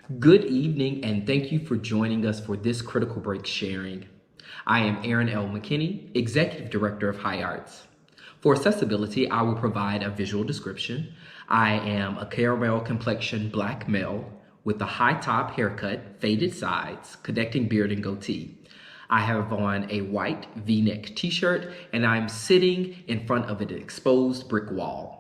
Good evening, and thank you for joining us for this critical break sharing. I am Aaron L. McKinney, Executive Director of High Arts. For accessibility, I will provide a visual description. I am a caramel complexion black male with a high top haircut, faded sides, connecting beard and goatee. I have on a white v-neck t-shirt, and I'm sitting in front of an exposed brick wall.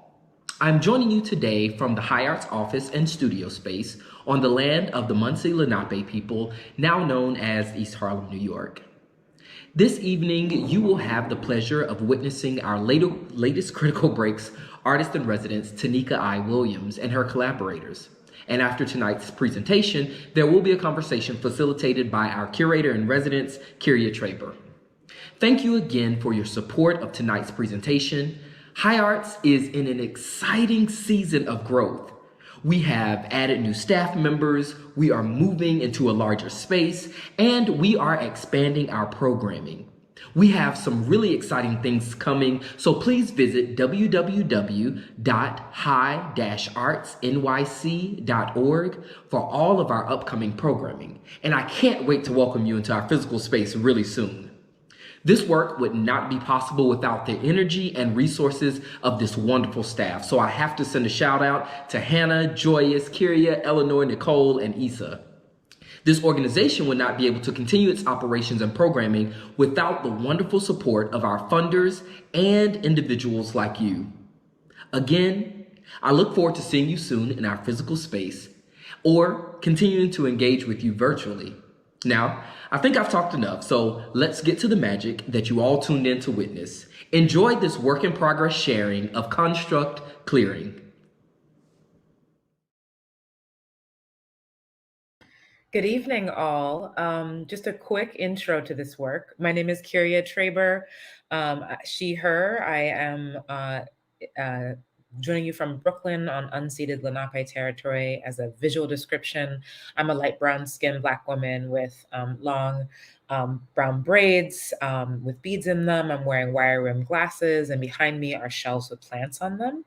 I'm joining you today from the High Arts office and studio space on the land of the Munsee Lenape people, now known as East Harlem, New York. This evening, you will have the pleasure of witnessing our latest Critical Breaks artist in residence, Tanika Williams, and her collaborators. And after tonight's presentation, there will be a conversation facilitated by our curator in residence, Kyria Traber. Thank you again for your support of tonight's presentation. High Arts is in an exciting season of growth. We have added new staff members, we are moving into a larger space, and we are expanding our programming. We have some really exciting things coming, so please visit www.high-artsnyc.org for all of our upcoming programming. And I can't wait to welcome you into our physical space really soon. This work would not be possible without the energy and resources of this wonderful staff. So I have to send a shout out to Hannah, Joyous, Kyria, Eleanor, Nicole, and Issa. This organization would not be able to continue its operations and programming without the wonderful support of our funders and individuals like you. Again, I look forward to seeing you soon in our physical space or continuing to engage with you virtually. Now, I think I've talked enough, so let's get to the magic that you all tuned in to witness. Enjoy this work in progress sharing of construct clearing. Good evening, all. Just a quick intro to this work. My name is Kyria Traber, she, her. I am joining you from Brooklyn on unceded Lenape territory. As a visual description, I'm a light brown skinned Black woman with long brown braids with beads in them. I'm wearing wire rimmed glasses, and behind me are shelves with plants on them.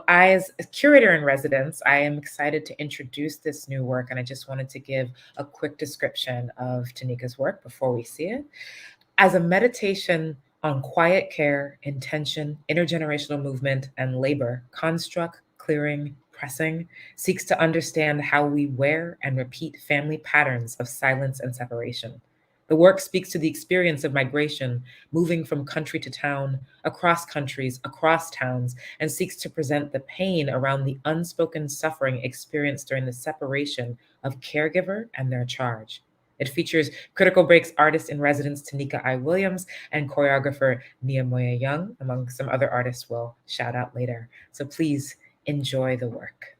As a curator in residence, I am excited to introduce this new work, and I just wanted to give a quick description of Tanika's work before we see it. As a meditation on quiet care, intention, intergenerational movement, and labor, construct, clearing, pressing seeks to understand how we wear and repeat family patterns of silence and separation. The work speaks to the experience of migration, moving from country to town, across countries, across towns, and seeks to present the pain around the unspoken suffering experienced during the separation of caregiver and their charge. It features Critical Breaks artist in residence Tanika Williams and choreographer Nehemoyia Young, among some other artists we'll shout out later. So please enjoy the work.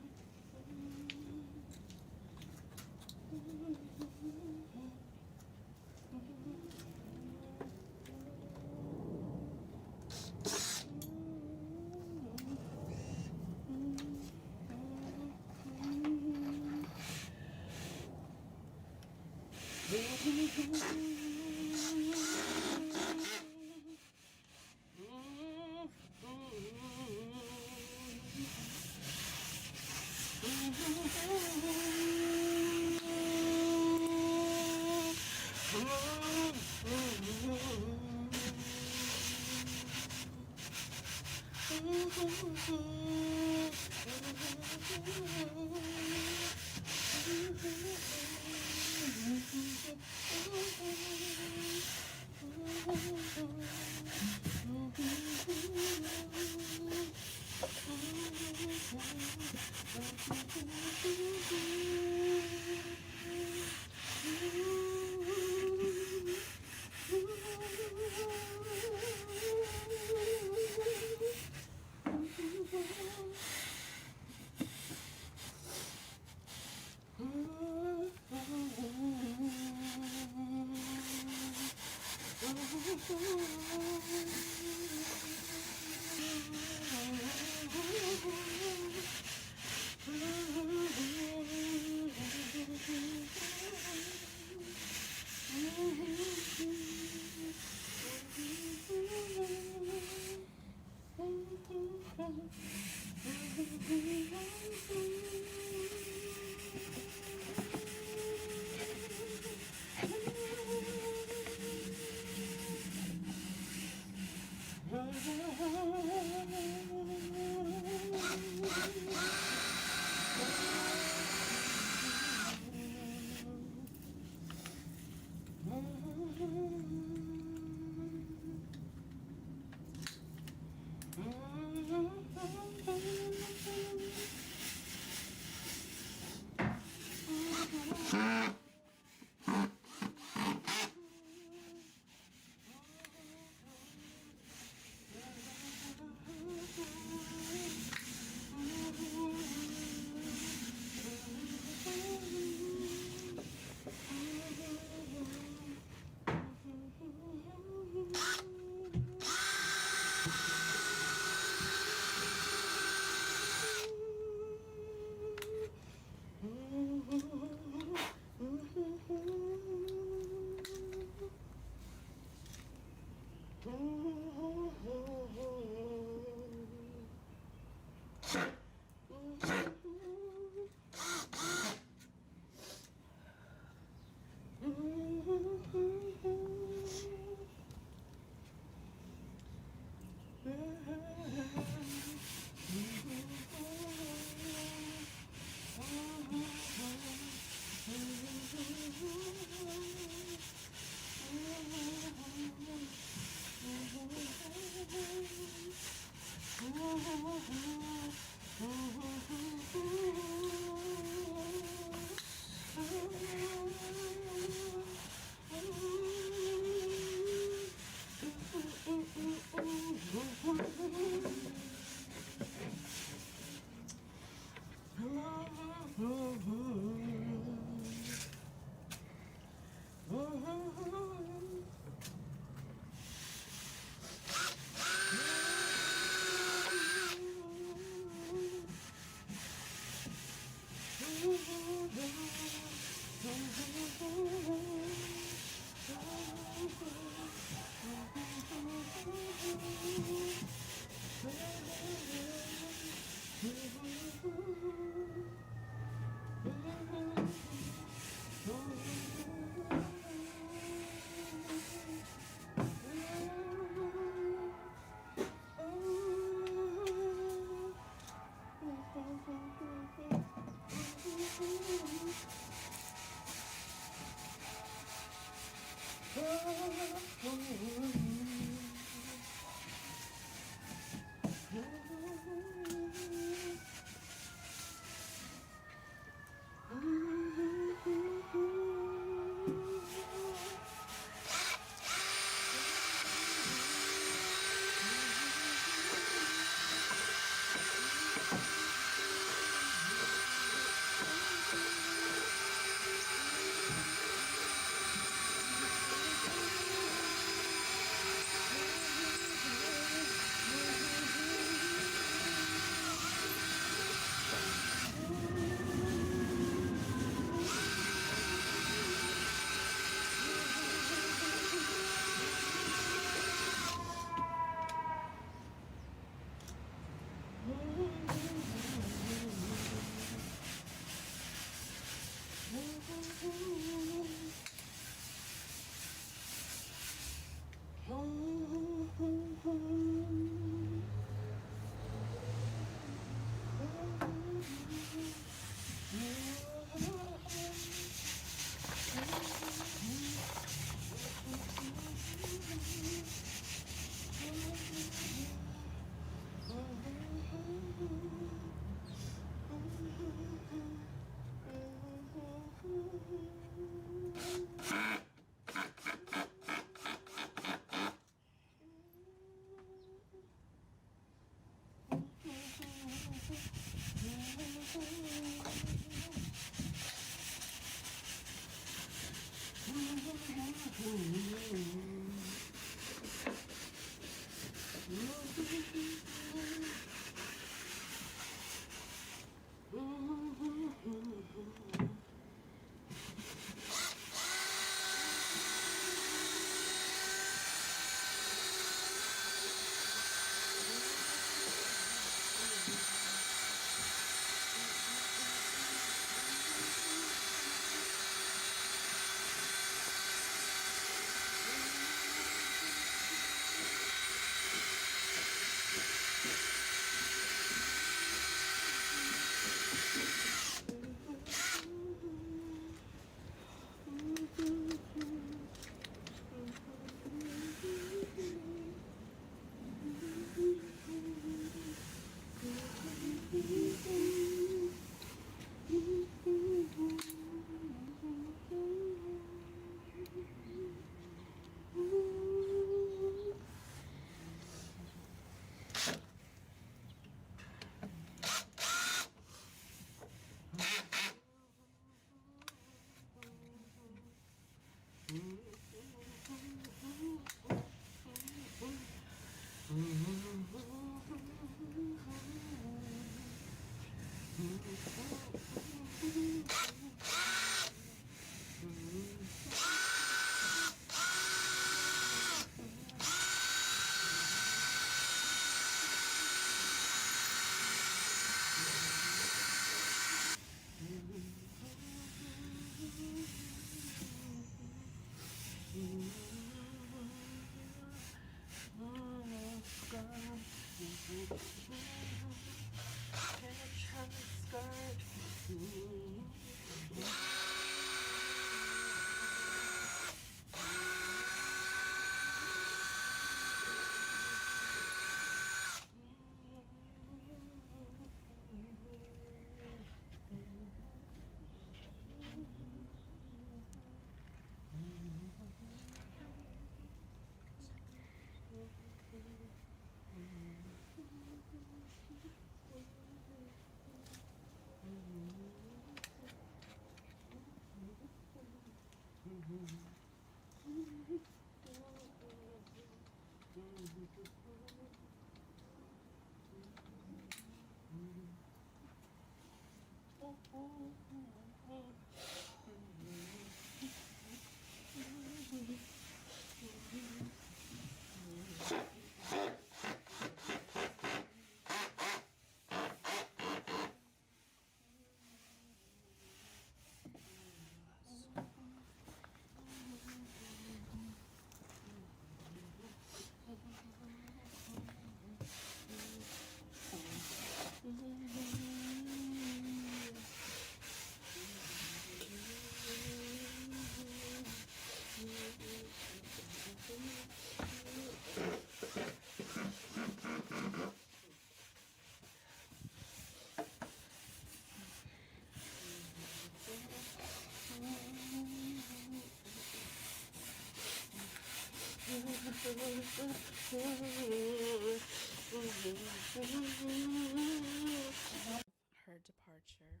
Her departure.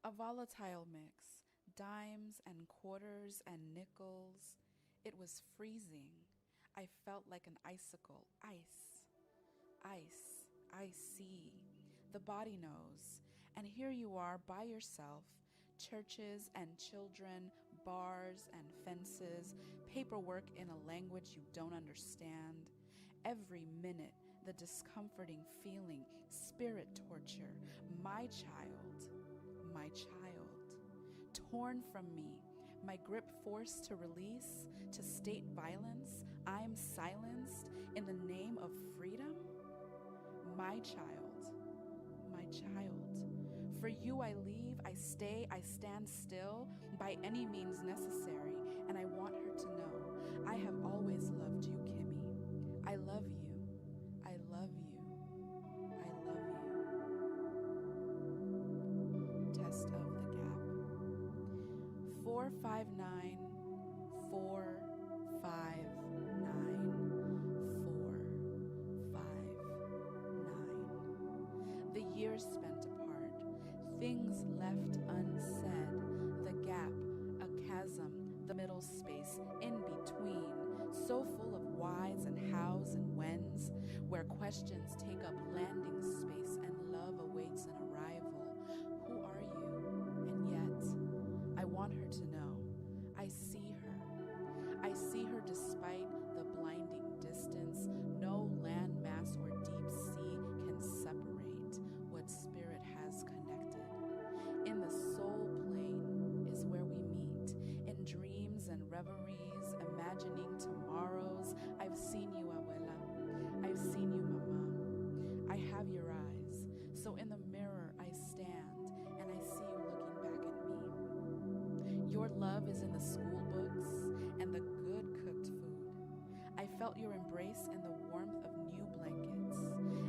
A volatile mix, dimes and quarters and nickels. It was freezing. I felt like an icicle. Ice, ice, icy. The body knows. And here you are by yourself. Churches and children, bars and fences, paperwork in a language you don't understand. Every minute, the discomforting feeling, spirit torture. My child, torn from me, my grip forced to release, to state violence. I am silenced in the name of freedom. My child, for you I leave, I stay, I stand still by any means necessary, and I want her to know I have always loved you, Kimmy. I love you, I love you, I love you. Test of the gap. 459, 459, 459. The years spent apart, things left unsaid, the gap, a chasm, the middle space in between, so full of whys and hows and whens, where questions take up landing space and love awaits an arrival. Who are you? And yet, I want her to know, I see her. I see her despite the blinding distance. No landmass or deep sea can separate what spirit has connected. In the soul plane is where we meet, in dreams and reveries, imagining tomorrows. I've seen you, abuela. I've seen you, mama. I have your eyes. So in the mirror I stand, and I see you looking back at me. Your love is in the school books and the good cooked food. I felt your embrace in the warmth of new blankets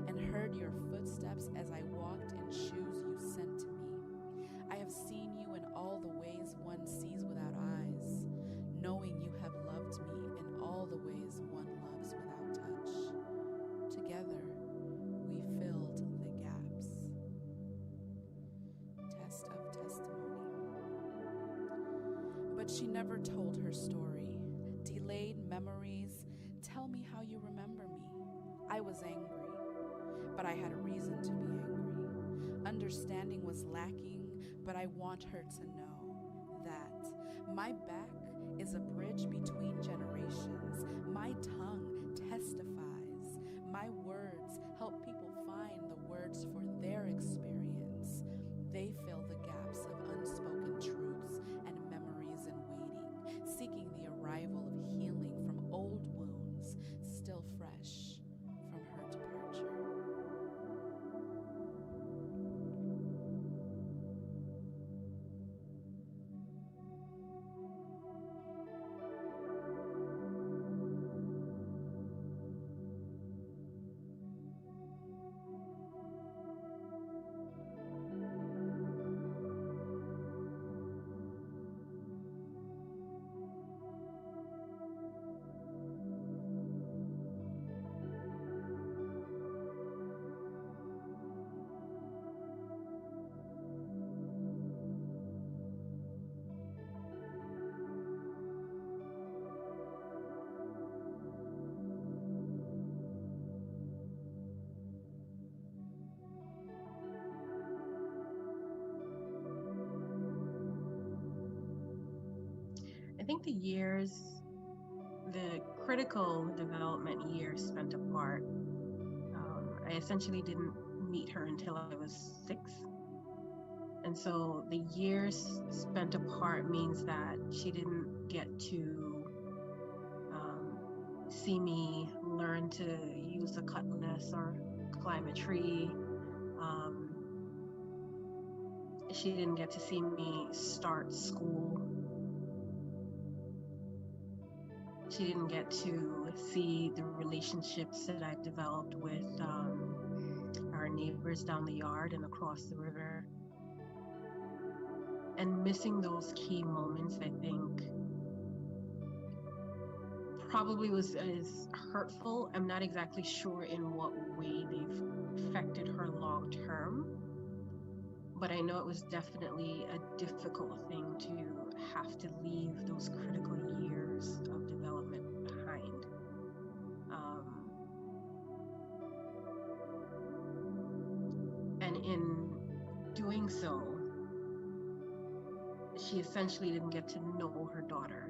and heard your footsteps as I walked in shoes you sent to me. I have seen you in all the ways one sees without eyes, knowing you have loved me in all the ways one loves without touch. Together, we filled the gaps. Test of testimony. But she never told her story. Delayed memories. Tell me how you remember me. I was angry, but I had a reason to be angry. Understanding was lacking, but I want her to know that my back is a bridge between generations. My tongue testifies. My words help people find the words for their experience. They fill the gaps of unspoken truths and memories in waiting, seeking the arrival of healing from old wounds, still fresh from her departure. think the critical development years spent apart, I essentially didn't meet her until I was 6. And so the years spent apart means that she didn't get to see me learn to use a cutlass or climb a tree. She didn't get to see me start school. She didn't get to see the relationships that I developed with our neighbors down the yard and across the river. And missing those key moments, I think, probably was as hurtful. I'm not exactly sure in what way they've affected her long term, but I know it was definitely a difficult thing to have to leave those critical years of development behind. And in doing so, she essentially didn't get to know her daughter.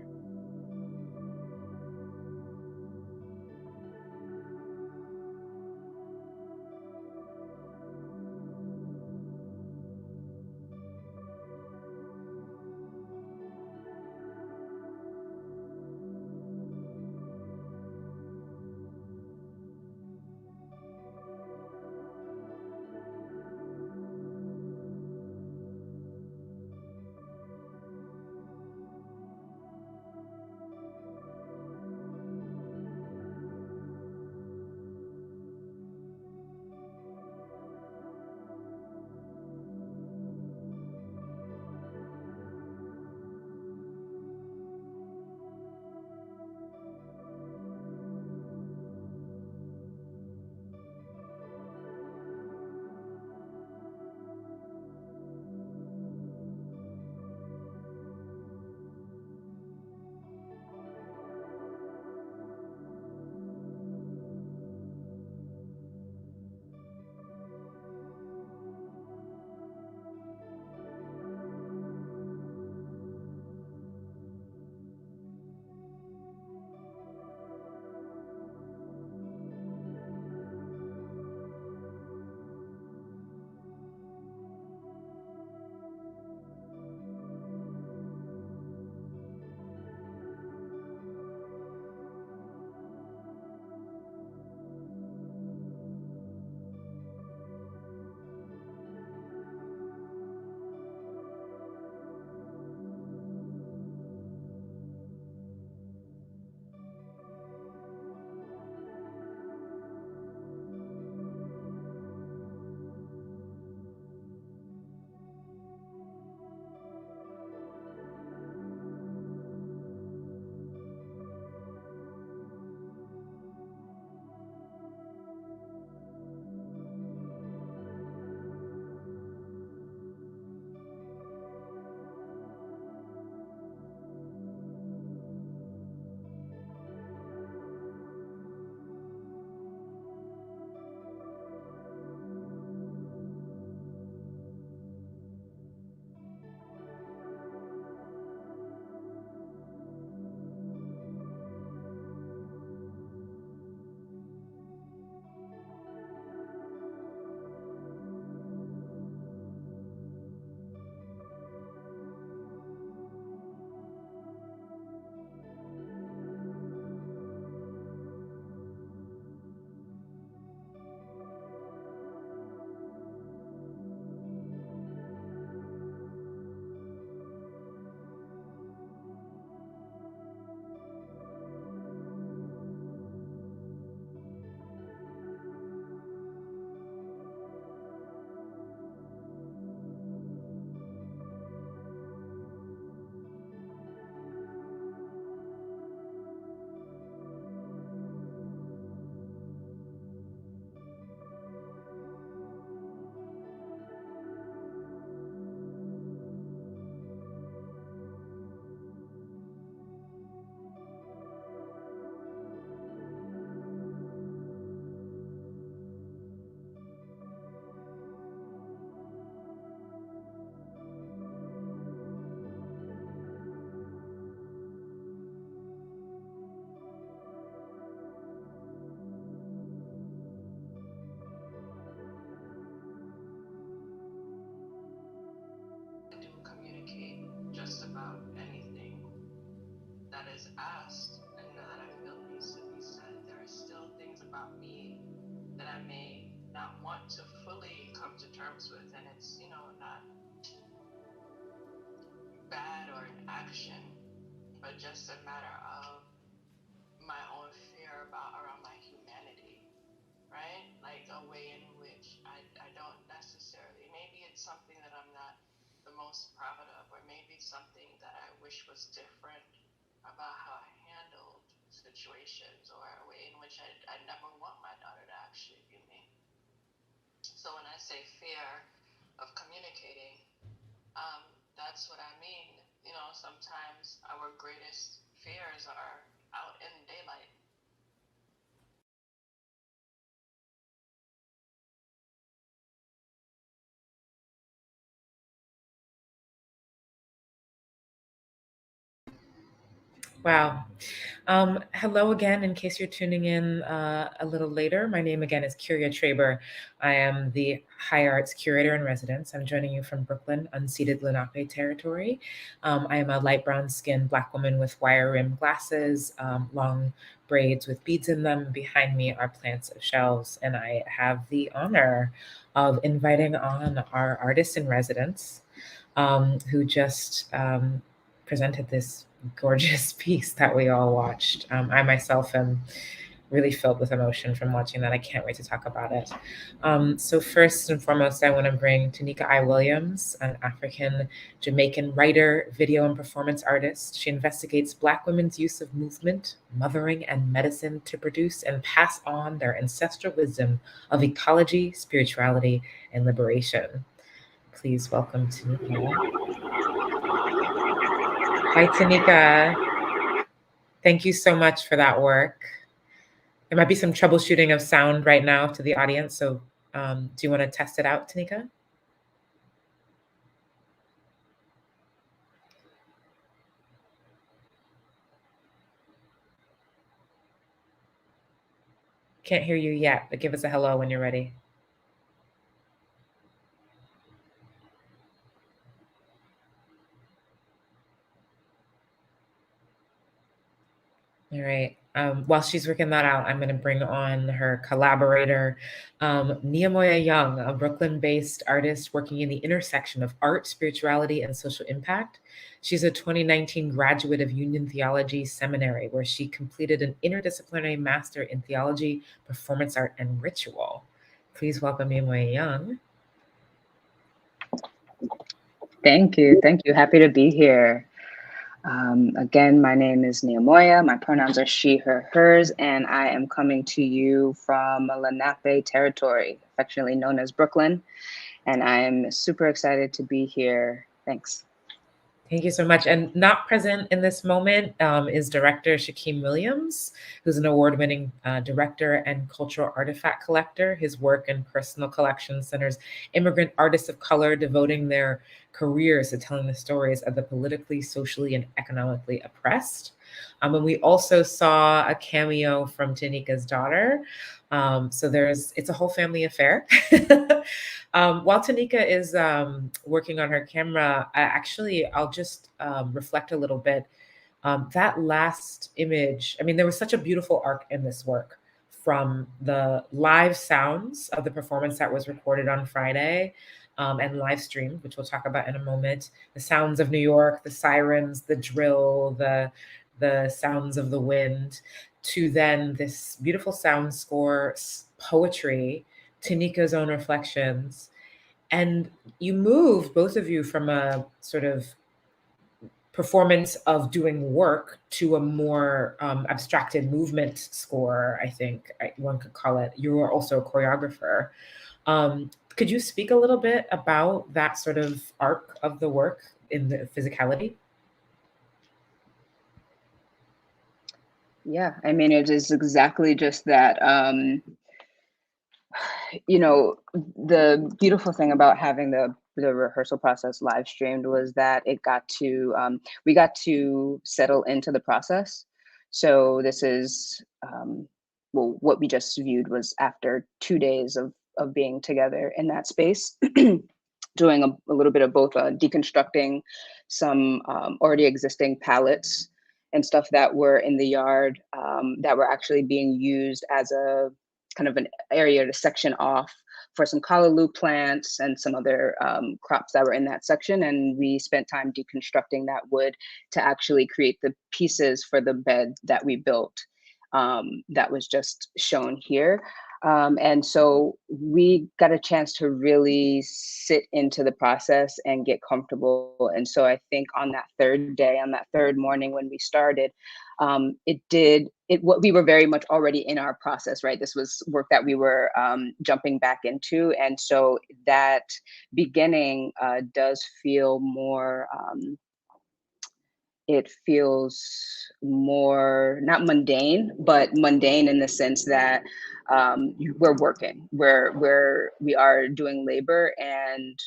that is asked and that I feel needs to be said. There are still things about me that I may not want to fully come to terms with, and it's, not bad or an action, but just a matter of my own fear around my humanity, right? Like a way in which I don't necessarily, maybe it's something that I'm not the most proud of, or maybe it's something that I wish was different about how I handled situations, or a way in which I never want my daughter to actually view me. So when I say fear of communicating, that's what I mean. Sometimes our greatest fears are out in daylight. Wow. Hello again, in case you're tuning in a little later. My name again is Kyria Traber. I am the High Arts Curator in Residence. I'm joining you from Brooklyn, unceded Lenape territory. I am a light brown skinned Black woman with wire rimmed glasses, long braids with beads in them. Behind me are plants of shelves, and I have the honor of inviting on our artist in residence, who just presented this gorgeous piece that we all watched. I myself am really filled with emotion from watching that. I can't wait to talk about it. So first and foremost, I want to bring Tanika Williams, an African Jamaican writer, video and performance artist. She investigates Black women's use of movement, mothering, and medicine to produce and pass on their ancestral wisdom of ecology, spirituality, and liberation. Please welcome Tanika. Hi, Tanika. Thank you so much for that work. There might be some troubleshooting of sound right now to the audience. So do you want to test it out, Tanika? Can't hear you yet, but give us a hello when you're ready. All right. While she's working that out, I'm going to bring on her collaborator, Nehemoyia Young, a Brooklyn-based artist working in the intersection of art, spirituality, and social impact. She's a 2019 graduate of Union Theology Seminary, where she completed an interdisciplinary master in theology, performance art, and ritual. Please welcome Nehemoyia Young. Thank you. Thank you. Happy to be here. Again, my name is Nehemoyia. My pronouns are she, her, hers, and I am coming to you from Lenape territory, affectionately known as Brooklyn. And I am super excited to be here. Thanks. Thank you so much. And not present in this moment is director Tanika Williams, who's an award-winning director and cultural artifact collector. His work and personal collection centers immigrant artists of color devoting their careers to telling the stories of the politically, socially, and economically oppressed. And we also saw a cameo from Tanika's daughter. So it's a whole family affair. While Tanika is working on her camera, I'll just reflect a little bit. That last image, I mean, there was such a beautiful arc in this work, from the live sounds of the performance that was recorded on Friday and live streamed, which we'll talk about in a moment, the sounds of New York, the sirens, the drill, the sounds of the wind, to then this beautiful sound score, poetry, Tanika's own reflections. And you moved, both of you, from a sort of performance of doing work to a more abstracted movement score, I think one could call it. You are also a choreographer. Could you speak a little bit about that sort of arc of the work in the physicality? Yeah, I mean, it is exactly just that. The beautiful thing about having the rehearsal process live streamed was that we got to settle into the process. So this is, what we just viewed was after 2 days of being together in that space, doing a little bit of both deconstructing some already existing palettes and stuff that were in the yard that were actually being used as a kind of an area to section off for some callaloo plants and some other crops that were in that section. And we spent time deconstructing that wood to actually create the pieces for the bed that we built that was just shown here. And so we got a chance to really sit into the process and get comfortable. And so I think on that third day, on that third morning when we started, what we were very much already in our process, right? This was work that we were jumping back into. And so that beginning does feel more, it feels more not mundane, but mundane in the sense that we're working, we are doing labor, and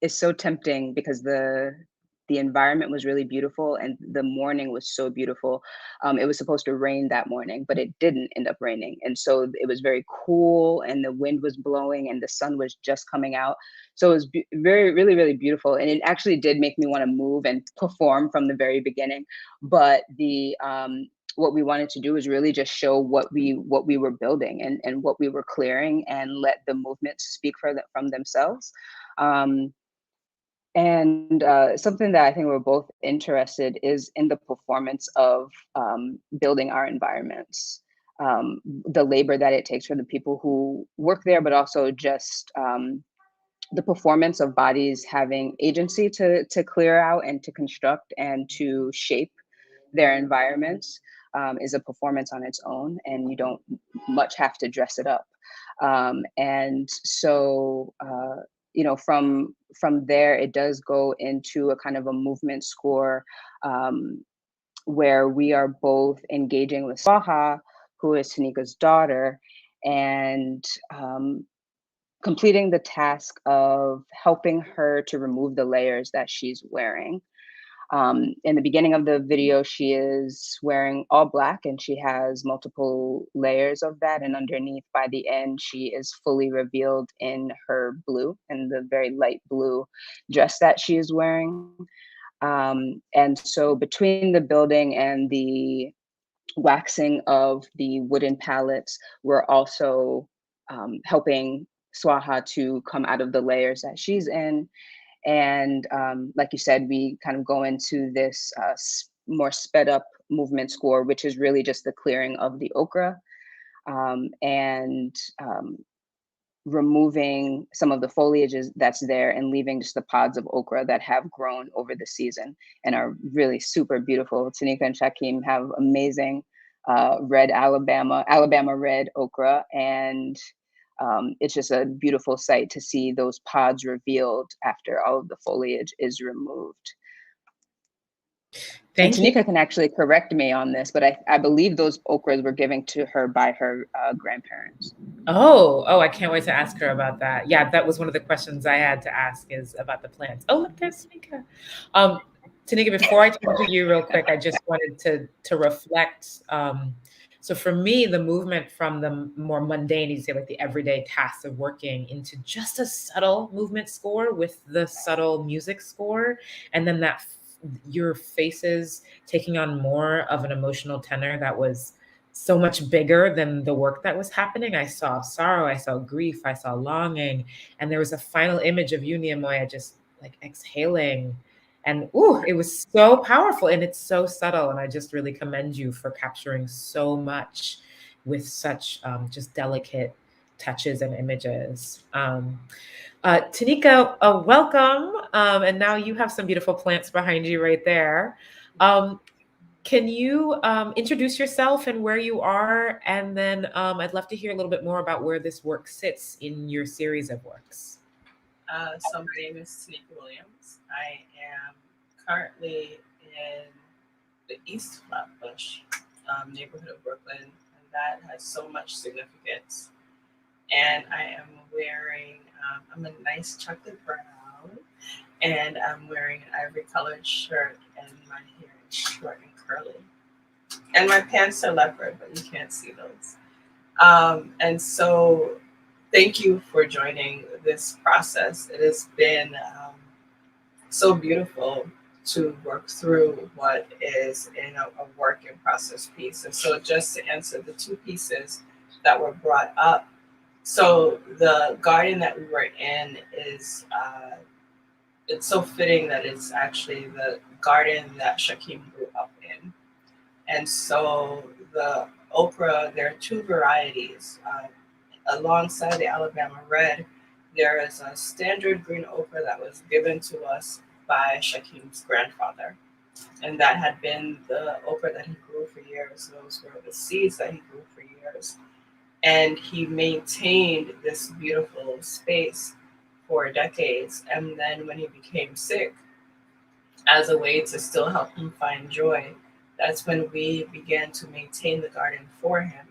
it's so tempting because the environment was really beautiful and the morning was so beautiful. It was supposed to rain that morning, but it didn't end up raining. And so it was very cool and the wind was blowing and the sun was just coming out. So it was very, really, really beautiful. And it actually did make me want to move and perform from the very beginning. But what we wanted to do was really just show what we were building and what we were clearing, and let the movements speak from themselves. And something that I think we're both interested is in the performance of building our environments, the labor that it takes for the people who work there, but also just the performance of bodies having agency to clear out and to construct and to shape their environments is a performance on its own, and you don't much have to dress it up. And so from there, it does go into a kind of a movement score where we are both engaging with Swaha, who is Tanika's daughter, and completing the task of helping her to remove the layers that she's wearing. In the beginning of the video, she is wearing all black and she has multiple layers of that. And underneath, by the end, she is fully revealed in her blue, and the very light blue dress that she is wearing. And so between the building and the waxing of the wooden pallets, we're also helping Swaha to come out of the layers that she's in. And like you said, we kind of go into this more sped up movement score, which is really just the clearing of the okra and removing some of the foliage that's there and leaving just the pods of okra that have grown over the season and are really super beautiful. Tanika and Shakim have amazing red Alabama red okra, and it's just a beautiful sight to see those pods revealed after all of the foliage is removed. Thank you. Tanika can actually correct me on this, but I believe those okras were given to her by her grandparents. Oh, I can't wait to ask her about that. Yeah, that was one of the questions I had to ask, is about the plants. Oh, look, there's Tanika. Tanika, before I turn to you real quick, I just wanted to reflect. So for me, the movement from the more mundane, you say like the everyday tasks of working, into just a subtle movement score with the subtle music score, and then your faces taking on more of an emotional tenor that was so much bigger than the work that was happening. I saw sorrow, I saw grief, I saw longing, and there was a final image of you, Nehemoyia, just like exhaling. And it was so powerful, and it's so subtle. And I just really commend you for capturing so much with such just delicate touches and images. Tanika, welcome. And now you have some beautiful plants behind you right there. Can you introduce yourself and where you are? And then I'd love to hear a little bit more about where this work sits in your series of works. So my name is Tanika Williams. I am currently in the East Flatbush neighborhood of Brooklyn, and that has so much significance. And I am wearing, I'm a nice chocolate brown, and I'm wearing an ivory colored shirt, and my hair is short and curly. And my pants are leopard, but you can't see those. And so thank you for joining this process. It has been so beautiful to work through what is in a work in process piece. And so, just to answer the two pieces that were brought up, so the garden that we were in is it's so fitting that it's actually the garden that Shakim grew up in. And so the okra, there are two varieties. Alongside the Alabama Red, there is a standard green okra that was given to us by Shakim's grandfather. And that had been the okra that he grew for years. Those were the seeds that he grew for years. And he maintained this beautiful space for decades. And then when he became sick, as a way to still help him find joy, that's when we began to maintain the garden for him.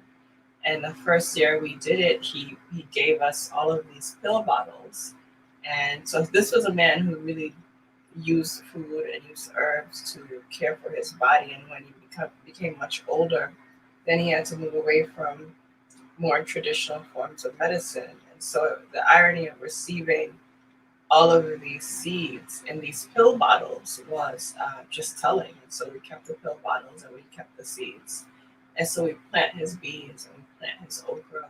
And the first year we did it, he gave us all of these pill bottles. And so this was a man who really used food and used herbs to care for his body. And when he became much older, then he had to move away from more traditional forms of medicine. And so the irony of receiving all of these seeds in these pill bottles was just telling. And so we kept the pill bottles and we kept the seeds. And so we plant his beans and we plant his okra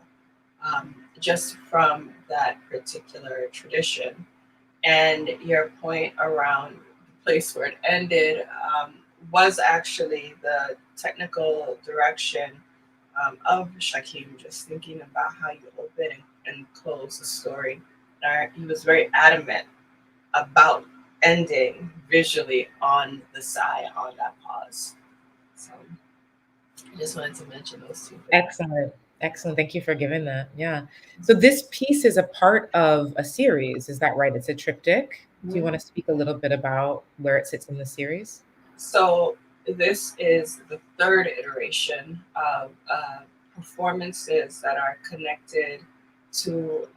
just from that particular tradition. And your point around the place where it ended was actually the technical direction of Shakim, just thinking about how you open and close the story. He was very adamant about ending visually on the side, on that pause. So I just wanted to mention those two things. Excellent. Excellent. Thank you for giving that. Yeah. So this piece is a part of a series. Is that right? It's a triptych. Do you want to speak a little bit about where it sits in the series? So this is the third iteration of performances that are connected to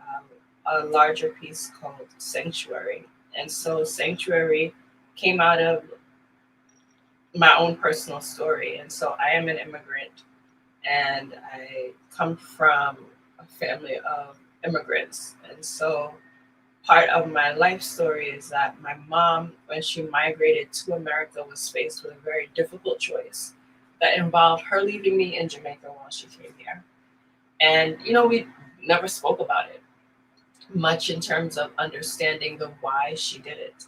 a larger piece called Sanctuary. And so Sanctuary came out of my own personal story. And so I am an immigrant and I come from a family of immigrants. And so part of my life story is that my mom, when she migrated to America, was faced with a very difficult choice that involved her leaving me in Jamaica while she came here. And, we never spoke about it much in terms of understanding the why she did it.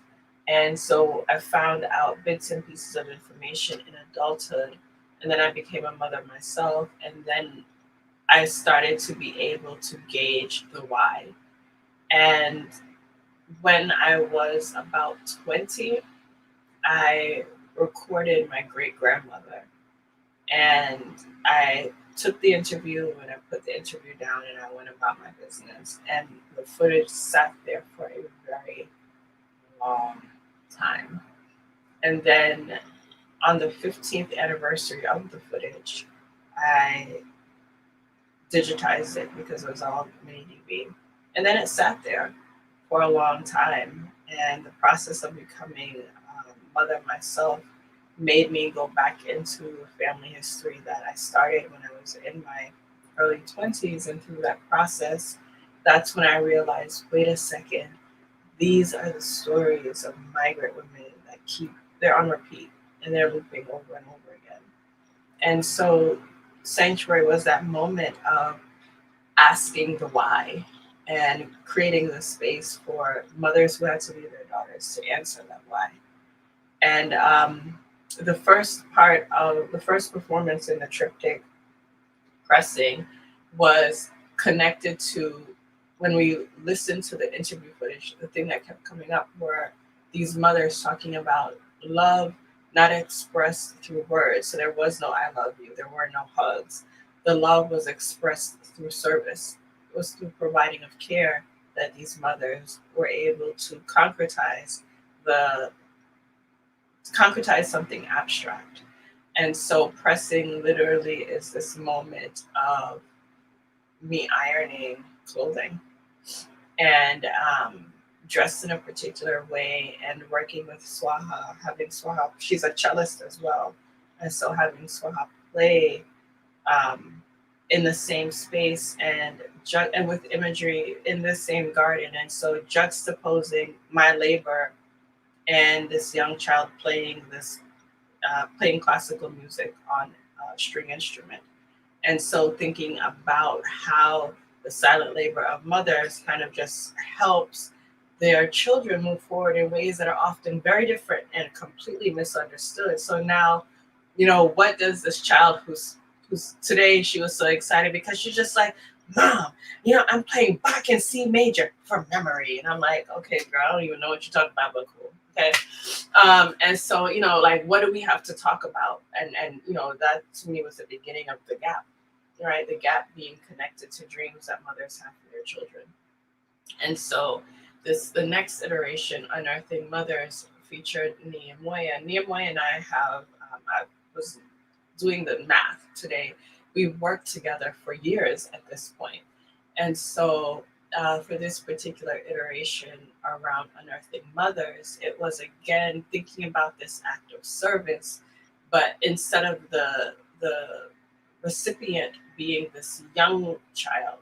And so I found out bits and pieces of information in adulthood. And then I became a mother myself. And then I started to be able to gauge the why. And when I was about 20, I recorded my great grandmother. And I took the interview and I put the interview down and I went about my business. And the footage sat there for a very long time. And then on the 15th anniversary of the footage, I digitized it because it was all mini DV. And then it sat there for a long time. And the process of becoming a mother myself made me go back into family history that I started when I was in my early 20s. And through that process, that's when I realized, wait a second, these are the stories of migrant women that they're on repeat and they're looping over and over again. And so Sanctuary was that moment of asking the why and creating the space for mothers who had to leave their daughters to answer that why. And the first performance in the triptych, Pressing, was connected to when we listened to the interview footage. The thing that kept coming up were these mothers talking about love not expressed through words. So there was no I love you, there were no hugs. The love was expressed through service. It was through providing of care that these mothers were able to concretize something abstract. And so Pressing literally is this moment of me ironing clothing and dressed in a particular way and working with Swaha, having Swaha, she's a cellist as well. And so having Swaha play in the same space and with imagery in the same garden. And so juxtaposing my labor and this young child playing classical music on a string instrument. And so thinking about how the silent labor of mothers kind of just helps their children move forward in ways that are often very different and completely misunderstood. So now, what does this child who's today, she was so excited because she's just like, Mom, I'm playing Bach in C major from memory. And I'm like, okay, girl, I don't even know what you're talking about, but cool. Okay. And so, like, what do we have to talk about? And that to me was the beginning of the gap, right? The gap being connected to dreams that mothers have for their children. And so the next iteration, Unearthing Mothers, featured Nehemoyia. Nehemoyia and I was doing the math today. We've worked together for years at this point. And so for this particular iteration around Unearthing Mothers, it was again thinking about this act of service, but instead of the recipient being this young child,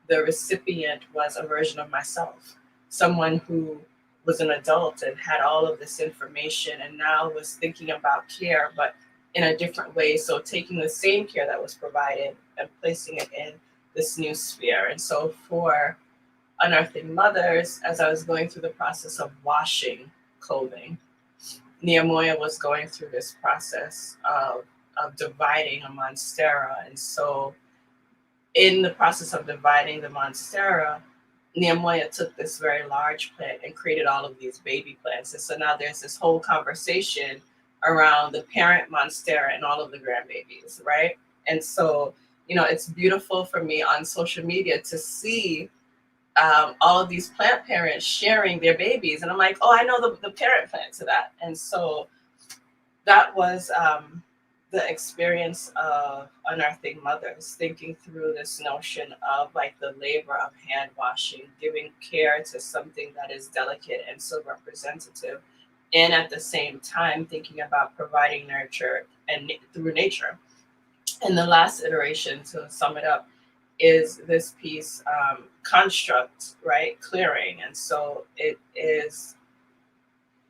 the recipient was a version of myself, someone who was an adult and had all of this information and now was thinking about care, but in a different way. So taking the same care that was provided and placing it in this new sphere. And so for Unearthing Mothers, as I was going through the process of washing clothing, Nehemoyia was going through this process of dividing a monstera. And so in the process of dividing the monstera, Nehemoyia took this very large plant and created all of these baby plants. And so now there's this whole conversation around the parent monstera and all of the grandbabies, right? And so, it's beautiful for me on social media to see all of these plant parents sharing their babies. And I'm like, oh, I know the parent plant to that. And so that was the experience of Unearthing Mothers, thinking through this notion of like the labor of hand washing, giving care to something that is delicate and so representative, and at the same time thinking about providing nurture and through nature. And the last iteration, to sum it up, is this piece, construct, right? Clearing. And so it is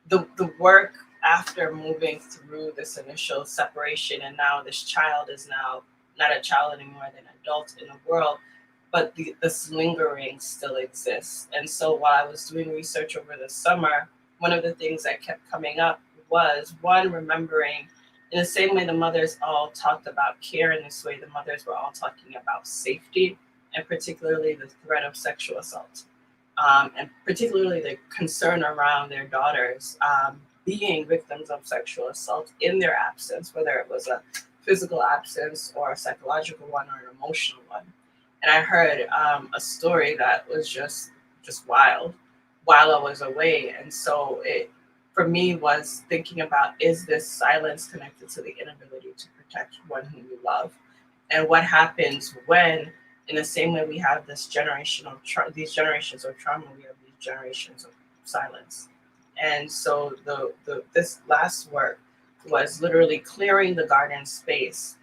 the work after moving through this initial separation, and now this child is now not a child anymore, than an adult in the world, but this lingering still exists. And so while I was doing research over the summer, one of the things that kept coming up was one, remembering in the same way the mothers all talked about care, in this way the mothers were all talking about safety, and particularly the threat of sexual assault. And particularly the concern around their daughters being victims of sexual assault in their absence, whether it was a physical absence or a psychological one or an emotional one. And I heard a story that was just wild while I was away. And so it, for me, was thinking about, is this silence connected to the inability to protect one whom you love? And what happens when, in the same way we have this these generations of trauma, we have these generations of silence. And so this last work was literally clearing the garden space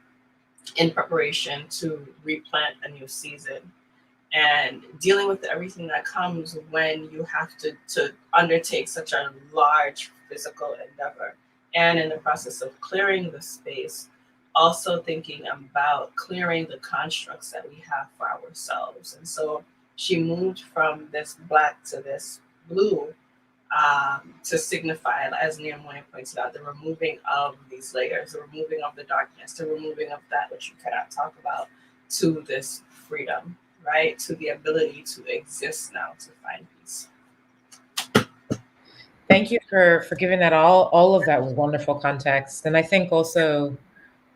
in preparation to replant a new season, and dealing with everything that comes when you have to undertake such a large physical endeavor. And in the process of clearing the space, also thinking about clearing the constructs that we have for ourselves. And so she moved from this black to this blue, to signify, as Nehemoyia pointed out, the removing of these layers, the removing of the darkness, the removing of that which you cannot talk about, to this freedom, right? To the ability to exist now, to find peace. Thank you for giving that all of that wonderful context. And I think also,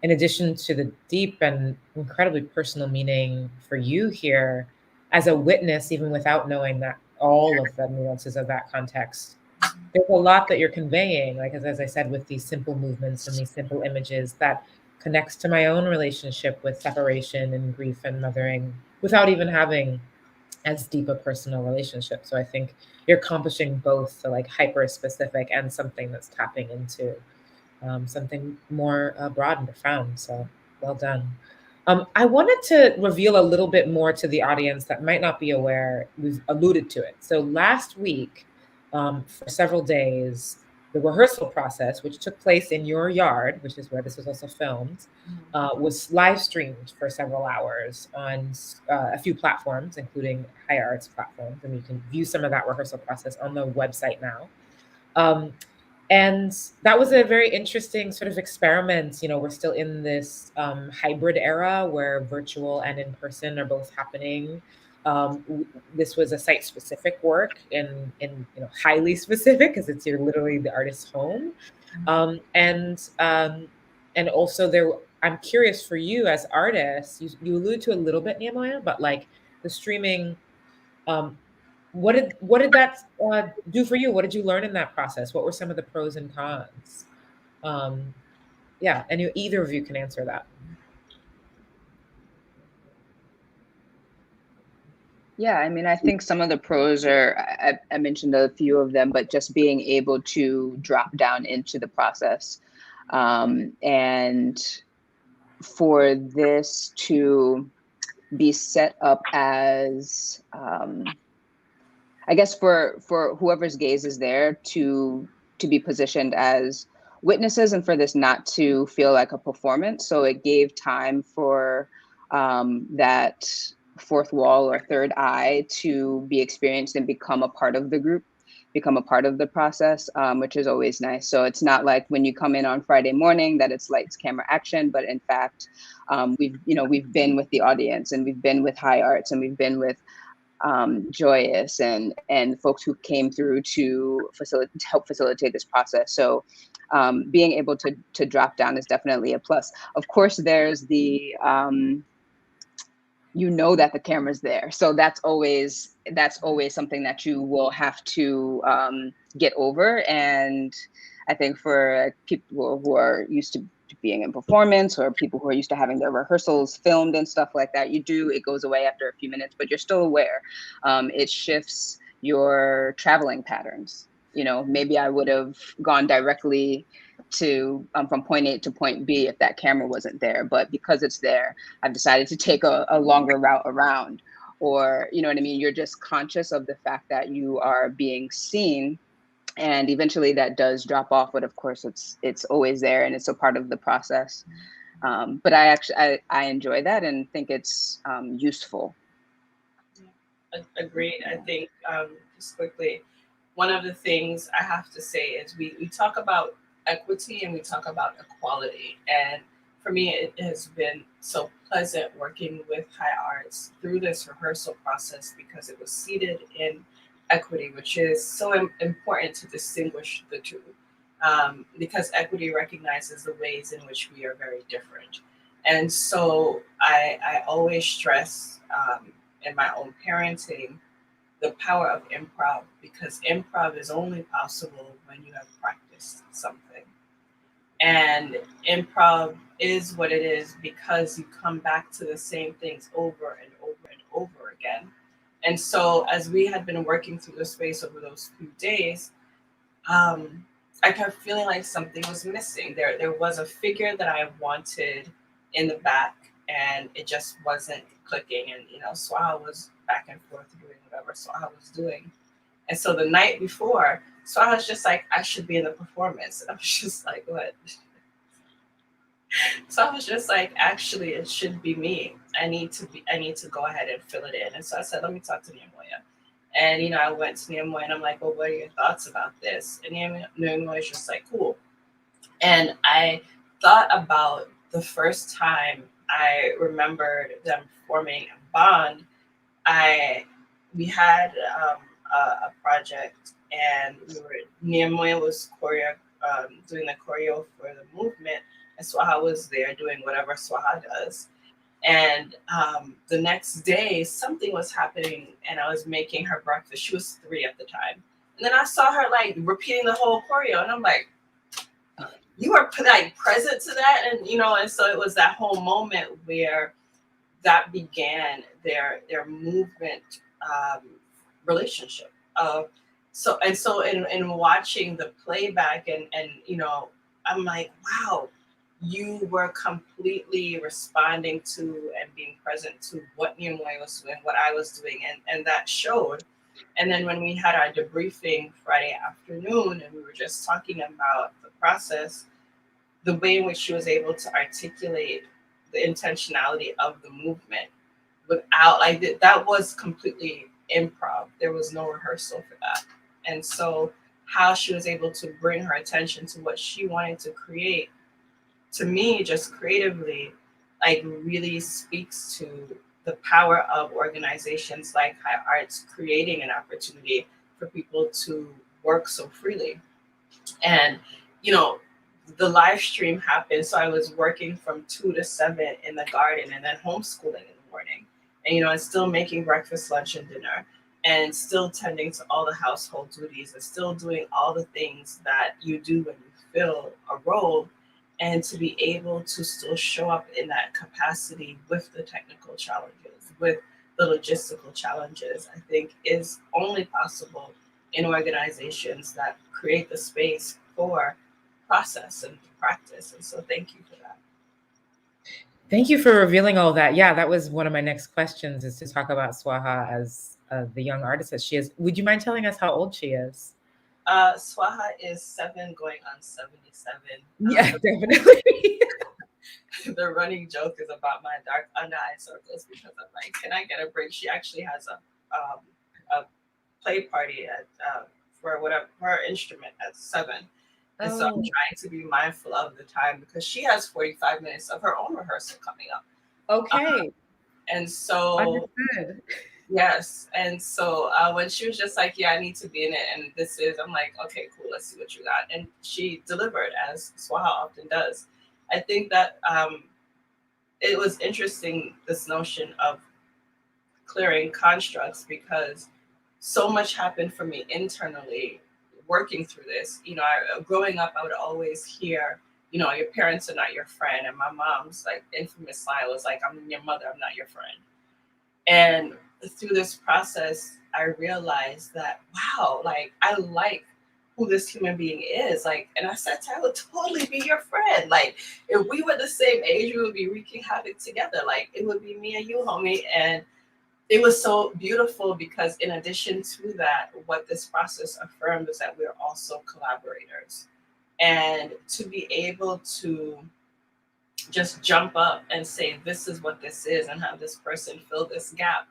in addition to the deep and incredibly personal meaning for you here, as a witness, even without knowing that all of the nuances of that context, there's a lot that you're conveying, like as I said, with these simple movements and these simple images that connects to my own relationship with separation and grief and mothering, without even having as deep a personal relationship. So I think you're accomplishing both the like hyper specific and something that's tapping into something more broad and profound. So well done. I wanted to reveal a little bit more to the audience that might not be aware. We've alluded to it. So last week, for several days, the rehearsal process, which took place in your yard, which is where this was also filmed, was live streamed for several hours on a few platforms, including High Arts platforms, and you can view some of that rehearsal process on the website now. And that was a very interesting sort of experiment. You know, we're still in this hybrid era where virtual and in person are both happening. This was a site-specific work, in highly specific, because it's you're literally the artist's home. And also there, I'm curious for you as artists. You allude to a little bit, Nehemiah, but like the streaming. Um, what did that do for you? What did you learn in that process? What were some of the pros and cons? Yeah, and either of you can answer that. Yeah, I mean, I think some of the pros are, I mentioned a few of them, but just being able to drop down into the process. And for this to be set up as, I guess for whoever's gaze is there to be positioned as witnesses, and for this not to feel like a performance. So it gave time for that fourth wall or third eye to be experienced and become a part of the group, become a part of the process, which is always nice. So it's not like when you come in on Friday morning that it's lights, camera, action, but in fact, we've been with the audience, and we've been with High Arts, and we've been with Joyous and folks who came through to help facilitate this process. So being able to drop down is definitely a plus. Of course, there's the that the camera's there, so that's always something that you will have to get over. And I think for people who are used to being in performance, or people who are used to having their rehearsals filmed and stuff like that, it goes away after a few minutes, but you're still aware. It shifts your traveling patterns. Maybe I would have gone directly to from point A to point B if that camera wasn't there, but because it's there, I've decided to take a longer route around. Or, you know what I mean? You're just conscious of the fact that you are being seen, and eventually that does drop off, but of course it's always there, and it's a part of the process. But I enjoy that and think it's useful. Agreed. I think just quickly, one of the things I have to say is we talk about equity and we talk about equality. And for me, it has been so pleasant working with High Arts through this rehearsal process, because it was seated in equity, which is so important to distinguish the two. Because equity recognizes the ways in which we are very different. And so I always stress in my own parenting the power of improv, because improv is only possible when you have practiced something. And improv is what it is because you come back to the same things over and over and over again. And so as we had been working through the space over those few days, I kept feeling like something was missing. There was a figure that I wanted in the back, and it just wasn't clicking. And Swaha was back and forth doing whatever Swaha was doing. And so the night before, Swaha was just like, I should be in the performance. And I was just like, what? So I was just like, actually, it should be me. I need to go ahead and fill it in. And so I said, let me talk to Nehemoyia. And, I went to Nehemoyia and I'm like, well, what are your thoughts about this? And Nehemoyia was just like, cool. And I thought about the first time I remembered them forming a bond. We had a project, and Nehemoyia was doing the choreo for the movement, and Swaha was there doing whatever Swaha does. And the next day, something was happening, and I was making her breakfast. She was 3 at the time. And then I saw her like repeating the whole choreo, and I'm like, you were like present to that? And and so it was that whole moment where that began their movement relationship. So in watching the playback, and I'm like, wow, you were completely responding to and being present to what Nehemoyia was doing, what I was doing, and that showed. And then when we had our debriefing Friday afternoon and we were just talking about the process, the way in which she was able to articulate the intentionality of the movement without that was completely improv. There was no rehearsal for that. And so how she was able to bring her attention to what she wanted to create, to me, just creatively, like really speaks to the power of organizations like High Arts creating an opportunity for people to work so freely. And, you know, the live stream happened. So I was working from 2 to 7 in the garden and then homeschooling in the morning. And, and still making breakfast, lunch, and dinner, and still tending to all the household duties, and still doing all the things that you do when you fill a role. And to be able to still show up in that capacity with the technical challenges, with the logistical challenges, I think is only possible in organizations that create the space for process and practice. And so thank you for that. Thank you for revealing all that. Yeah, that was one of my next questions, is to talk about Swaha as the young artist that she is. Would you mind telling us how old she is? Swaha is 7 going on 77. Yeah, definitely. The running joke is about my dark under eye circles because I'm like, can I get a break? She actually has a play party at for whatever her instrument at 7. And so I'm trying to be mindful of the time because she has 45 minutes of her own rehearsal coming up. Okay. And so understood. Yes. And so when she was just like, yeah, I need to be in it, and this is, I'm like, okay, cool, let's see what you got. And she delivered, as Swaha often does. I think that it was interesting, this notion of clearing constructs, because so much happened for me internally working through this. Growing up, I would always hear, your parents are not your friend. And my mom's like infamous line was like, I'm your mother, I'm not your friend. And through this process, I realized that, wow, like I like who this human being is. Like, and I said to her, I would totally be your friend. Like, if we were the same age, we would be wreaking havoc together. Like, it would be me and you, homie. And it was so beautiful because in addition to that, what this process affirmed is that we're also collaborators. And to be able to just jump up and say, this is what this is, and have this person fill this gap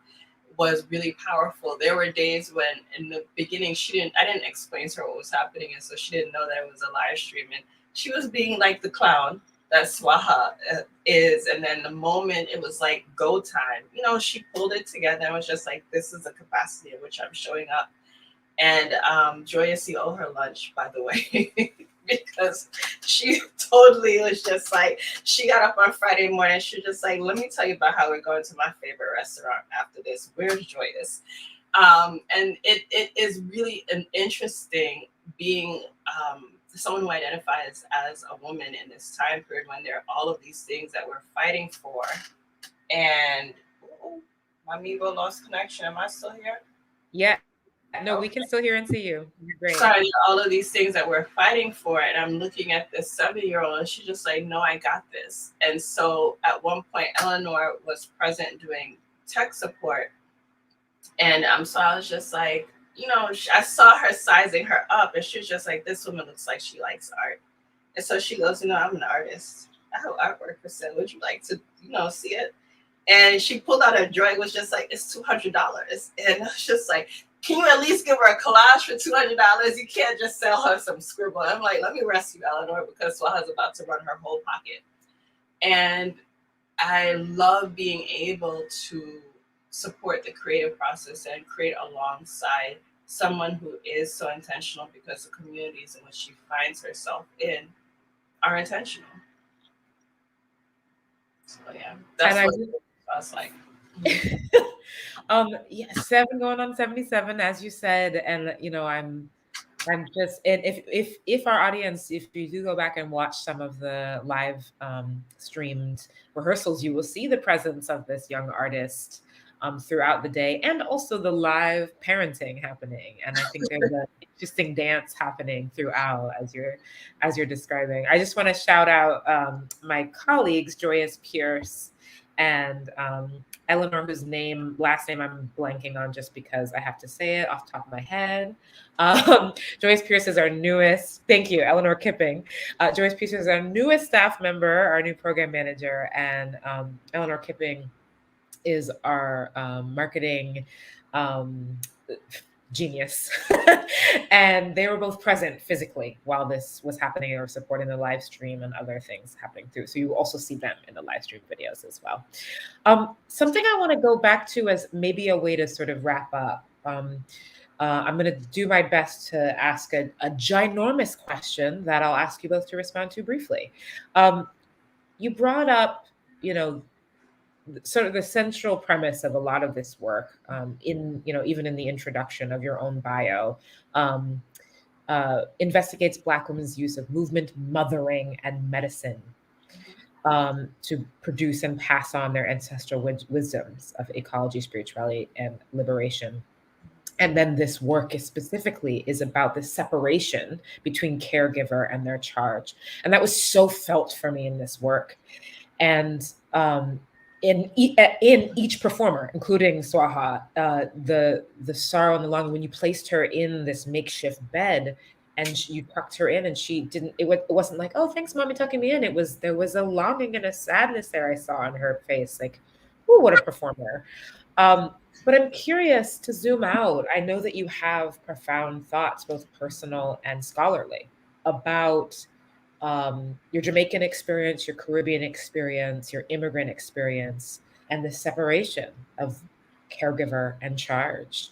was really powerful. There were days when in the beginning, I didn't explain to her what was happening. And so she didn't know that it was a live stream. And she was being like the clown that Swaha is. And then the moment it was like go time, she pulled it together and was just like, this is the capacity in which I'm showing up. And Joyous, you owe her lunch, by the way, because she totally was just like, she got up on Friday morning. She was just like, let me tell you about how we're going to my favorite restaurant after this. Where's Joyous? And it is really an interesting being someone who identifies as a woman in this time period when there are all of these things that we're fighting for. And my Mevo lost connection. Am I still here? Yeah. No, okay. We can still hear and see you. Great. Sorry, all of these things that we're fighting for. And I'm looking at this 7-year-old and she's just like, no, I got this. And so at one point, Eleanor was present doing tech support. And so I was just like, I saw her sizing her up and she was just like, this woman looks like she likes art. And so she goes, I'm an artist. I have artwork for sale. Would you like to, see it? And she pulled out a joint, was just like, it's $200. And I was just like, can you at least give her a collage for $200? You can't just sell her some scribble. I'm like, let me rescue Eleanor because Swaha's about to run her whole pocket. And I love being able to support the creative process and create alongside someone who is so intentional, because the communities in which she finds herself in are intentional. So yeah, that's what it was like. Yeah, 7 going on 77, as you said, and I'm just, and if our audience, if you do go back and watch some of the live streamed rehearsals, you will see the presence of this young artist throughout the day, and also the live parenting happening. And I think there's an interesting dance happening throughout as you're describing. I just want to shout out my colleagues, Joyous Pierce and Eleanor, whose last name I'm blanking on just because I have to say it off the top of my head. Joyce Pierce is our newest, thank you, Eleanor Kipping. Joyce Pierce is our newest staff member, our new program manager, and Eleanor Kipping is our marketing genius. And they were both present physically while this was happening, or supporting the live stream and other things happening too. So you also see them in the live stream videos as well. Something I want to go back to as maybe a way to sort of wrap up. I'm going to do my best to ask a ginormous question that I'll ask you both to respond to briefly. You brought up, sort of the central premise of a lot of this work, even in the introduction of your own bio, investigates Black women's use of movement, mothering, and medicine to produce and pass on their ancestral wisdoms of ecology, spirituality, and liberation. And then this work specifically is about the separation between caregiver and their charge. And that was so felt for me in this work. And in each performer, including Swaha, the sorrow and the longing, when you placed her in this makeshift bed and you tucked her in, and she didn't, it wasn't like, oh, thanks, mommy, tucking me in. There was a longing and a sadness there I saw on her face, like, ooh, what a performer. But I'm curious to zoom out. I know that you have profound thoughts, both personal and scholarly, about your Jamaican experience, your Caribbean experience, your immigrant experience, and the separation of caregiver and charge.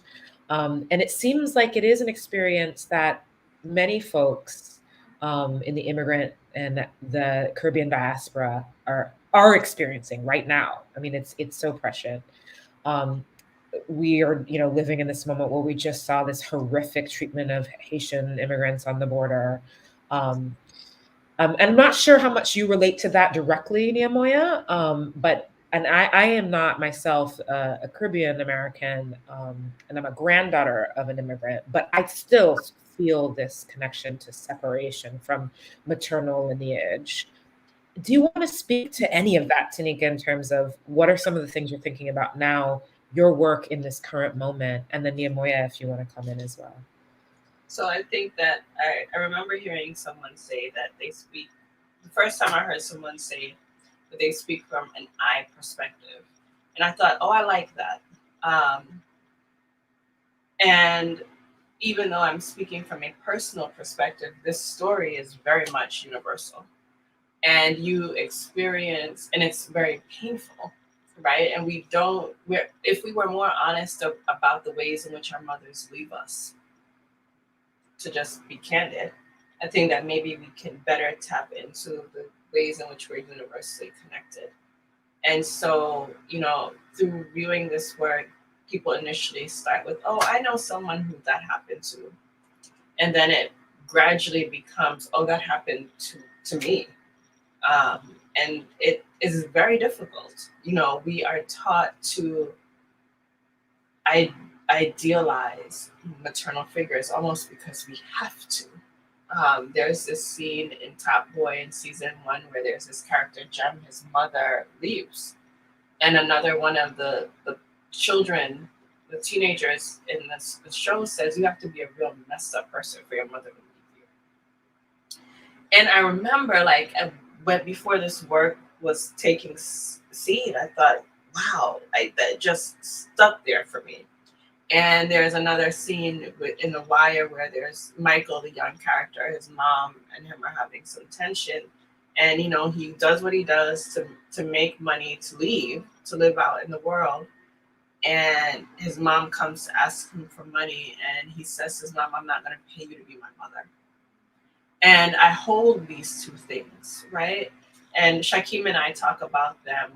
And it seems like it is an experience that many folks in the immigrant and the Caribbean diaspora are experiencing right now. I mean, it's so prescient. We are, living in this moment where we just saw this horrific treatment of Haitian immigrants on the border. And I'm not sure how much you relate to that directly, Nehemoyia, but I am not myself a Caribbean American, and I'm a granddaughter of an immigrant, but I still feel this connection to separation from maternal lineage. Do you want to speak to any of that, Tanika, in terms of what are some of the things you're thinking about now, your work in this current moment, and then Nehemoyia, if you want to come in as well? So I think that I remember hearing someone say that they speak, the first time I heard someone say that they speak from an I perspective. And I thought, oh, I like that. And even though I'm speaking from a personal perspective, this story is very much universal. And you experience, and it's very painful, right? And if we were more honest about the ways in which our mothers leave us, to just be candid, I think that maybe we can better tap into the ways in which we're universally connected. And so, through viewing this work, people initially start with, oh, I know someone who that happened to. And then it gradually becomes, oh, that happened to me. And it is very difficult. We are taught to idealize maternal figures almost because we have to. There's this scene in Top Boy in season 1 where there's this character, Jem, his mother leaves. And another one of the children, the teenagers in the show says, you have to be a real messed up person for your mother to leave you. And I remember, before this work was taking seed, I thought, wow, that just stuck there for me. And there's another scene in The Wire where there's Michael, the young character, his mom and him are having some tension. And, he does what he does to make money to leave, to live out in the world. And his mom comes to ask him for money. And he says to his mom, I'm not going to pay you to be my mother. And I hold these two things, right? And Shakim and I talk about them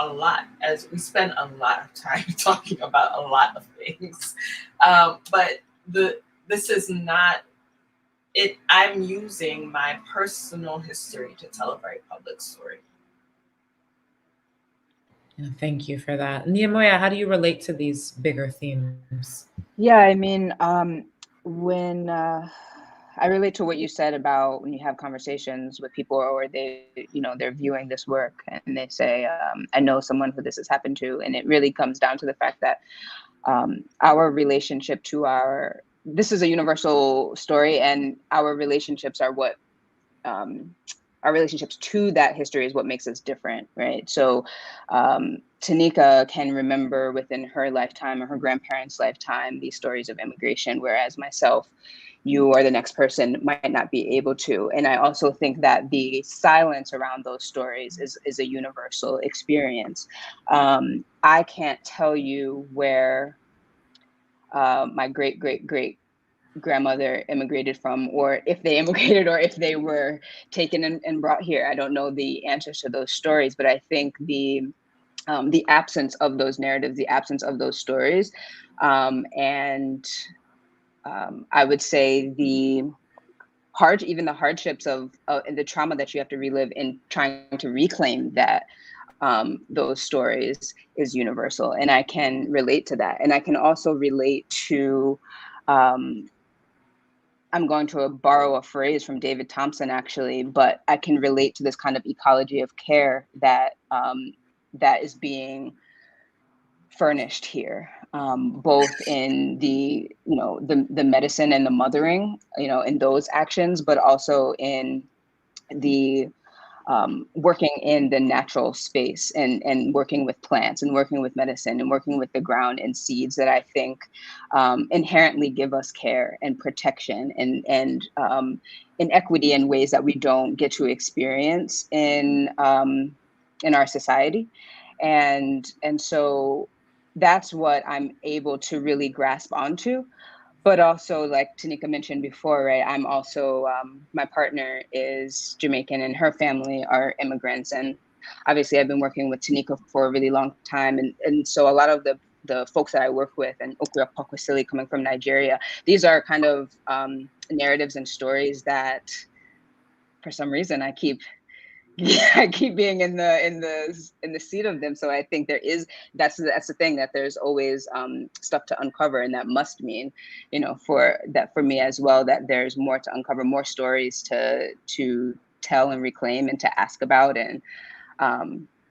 a lot, as we spend a lot of time talking about a lot of things. But this is not it. I'm using my personal history to tell a very public story. Thank you for that. Nehemoyia, how do you relate to these bigger themes? Yeah, I mean, when I relate to what you said about when you have conversations with people, or they, they're viewing this work and they say, I know someone who this has happened to. And it really comes down to the fact that our relationship to this is a universal story, and our relationships are what, our relationships to that history is what makes us different, right? So Tanika can remember within her lifetime or her grandparents' lifetime these stories of immigration, whereas myself, you or the next person might not be able to. And I also think that the silence around those stories is a universal experience. I can't tell you where my great great great grandmother immigrated from, or if they immigrated, or if they were taken and brought here. I don't know the answers to those stories, but I think the absence of those narratives, the absence of those stories, and I would say even the hardships of and the trauma that you have to relive in trying to reclaim those stories is universal. And I can relate to that. And I can also relate to, I'm going to borrow a phrase from David Thompson, actually, but I can relate to this kind of ecology of care that is being furnished here, both in the medicine and the mothering, in those actions, but also in the working in the natural space, and working with plants and working with medicine and working with the ground and seeds that I think inherently give us care and protection and equity in ways that we don't get to experience in our society. And so that's what I'm able to really grasp onto. But also, like Tanika mentioned before, right, I'm also, my partner is Jamaican and her family are immigrants. And obviously I've been working with Tanika for a really long time. And so a lot of the folks that I work with, and Okra Pokwasili coming from Nigeria, these are kind of narratives and stories that for some reason I keep being in the seat of them. So I think that's the thing, that there's always stuff to uncover, and that must mean, for me as well, that there's more to uncover, more stories to tell and reclaim and to ask about. And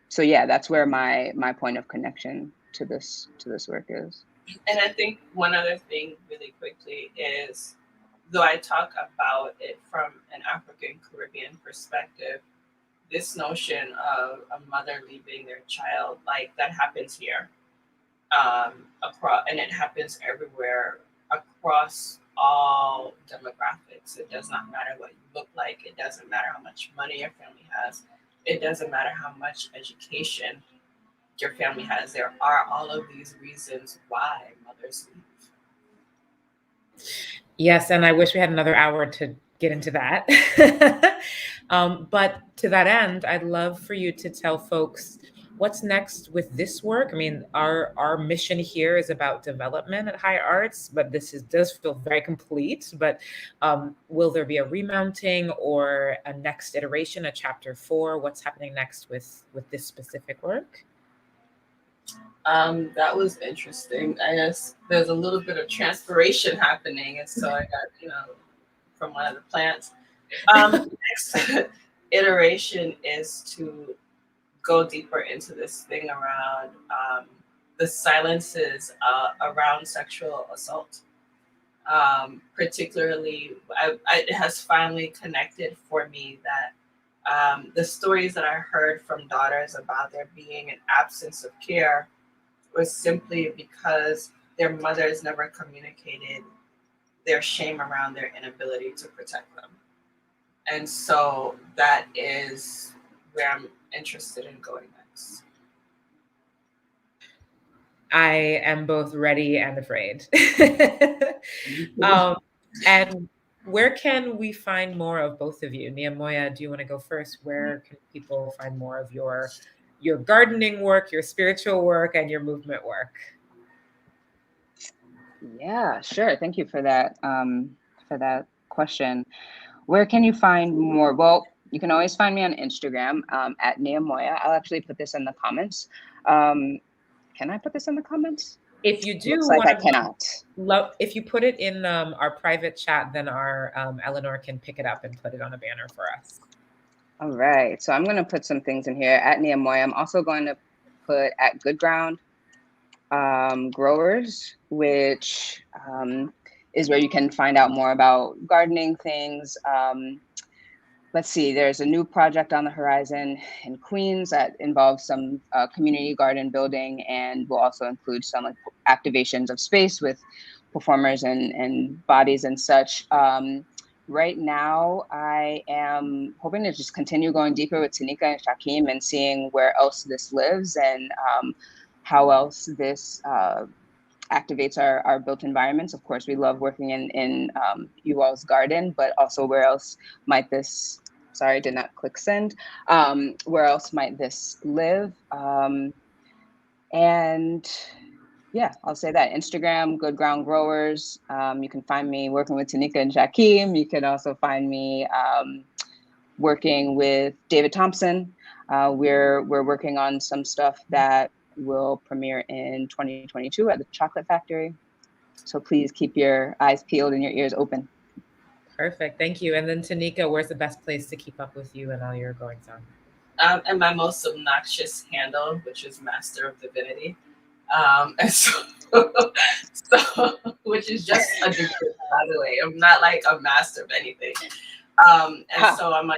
so yeah, that's where my point of connection to this work is. And I think one other thing really quickly is, though I talk about it from an African Caribbean perspective, this notion of a mother leaving their child, like that happens here, across, and it happens everywhere across all demographics. It does not matter what you look like. It doesn't matter how much money your family has. It doesn't matter how much education your family has. There are all of these reasons why mothers leave. Yes, and I wish we had another hour to get into that. But to that end, I'd love for you to tell folks what's next with this work. I mean, our mission here is about development at High Arts, but does feel very complete. But will there be a remounting or a next iteration, a chapter 4? What's happening next with this specific work? That was interesting. I guess there's a little bit of transpiration happening, and so I got, from one of the plants. Next iteration is to go deeper into this thing around the silences around sexual assault. Particularly, it has finally connected for me that the stories that I heard from daughters about there being an absence of care was simply because their mothers never communicated their shame around their inability to protect them. And so that is where I'm interested in going next. I am both ready and afraid. And where can we find more of both of you? Nehemoyia, do you want to go first? Where can people find more of your gardening work, your spiritual work, and your movement work? Yeah, sure. Thank you for that question. Where can you find more? Well, you can always find me on Instagram at Nehemoyia. I'll actually put this in the comments. Can I put this in the comments? If you do Looks like I want to, cannot. if you put it in our private chat, then our Eleanor can pick it up and put it on a banner for us. All right. So I'm going to put some things in here at Nehemoyia. I'm also going to put at Good Ground Growers, which is where you can find out more about gardening things. Let's see, there's a new project on the horizon in Queens that involves some community garden building, and will also include some like activations of space with performers and bodies and such. Right now, I am hoping to just continue going deeper with Tanika and Shakim and seeing where else this lives, and how else this activates our built environments. Of course, we love working in you all's garden, but also where else might this, sorry, did not click send. Where else might this live? And yeah, I'll say that. Instagram, Good Ground Growers. You can find me working with Tanika and Shakim. You can also find me working with David Thompson. We're working on some stuff that will premiere in 2022 at the Chocolate Factory. So please keep your eyes peeled and your ears open. Perfect. Thank you. And then Tanika, where's the best place to keep up with you and all your goings on? And my most obnoxious handle, which is Master of Divinity. And so, which is just a degree, by the way. I'm not like a master of anything. And so I'm on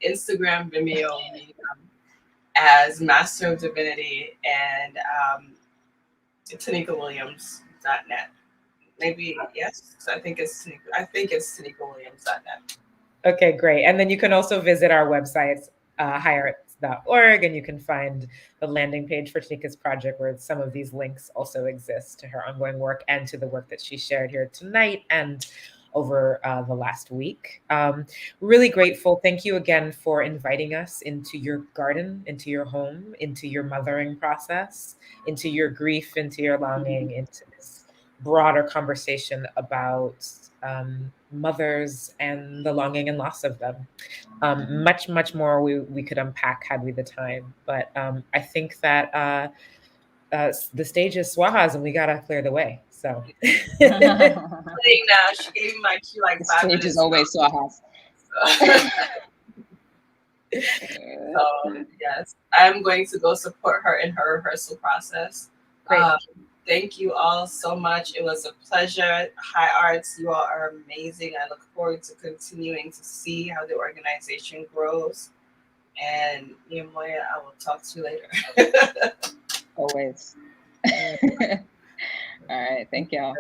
Instagram, Vimeo, as Master of Divinity, and TanikaWilliams.net. Maybe yes. I think it's TanikaWilliams.net. Okay, great. And then you can also visit our websites, higharts.org, and you can find the landing page for Tanika's project, where some of these links also exist to her ongoing work and to the work that she shared here tonight and over the last week. Really grateful. Thank you again for inviting us into your garden, into your home, into your mothering process, into your grief, into your longing, into this broader conversation about mothers and the longing and loss of them. Much, much more we could unpack had we the time. But I think that the stage is Swaha's and we got to clear the way. So Now she gave me my cue like the 5 stage minutes is always Swaha's. So yes, I'm going to go support her in her rehearsal process. Great. Thank you all so much. It was a pleasure. High Arts, you all are amazing. I look forward to continuing to see how the organization grows. And Nehemoyia, I will talk to you later. Always. All right. Thank y'all.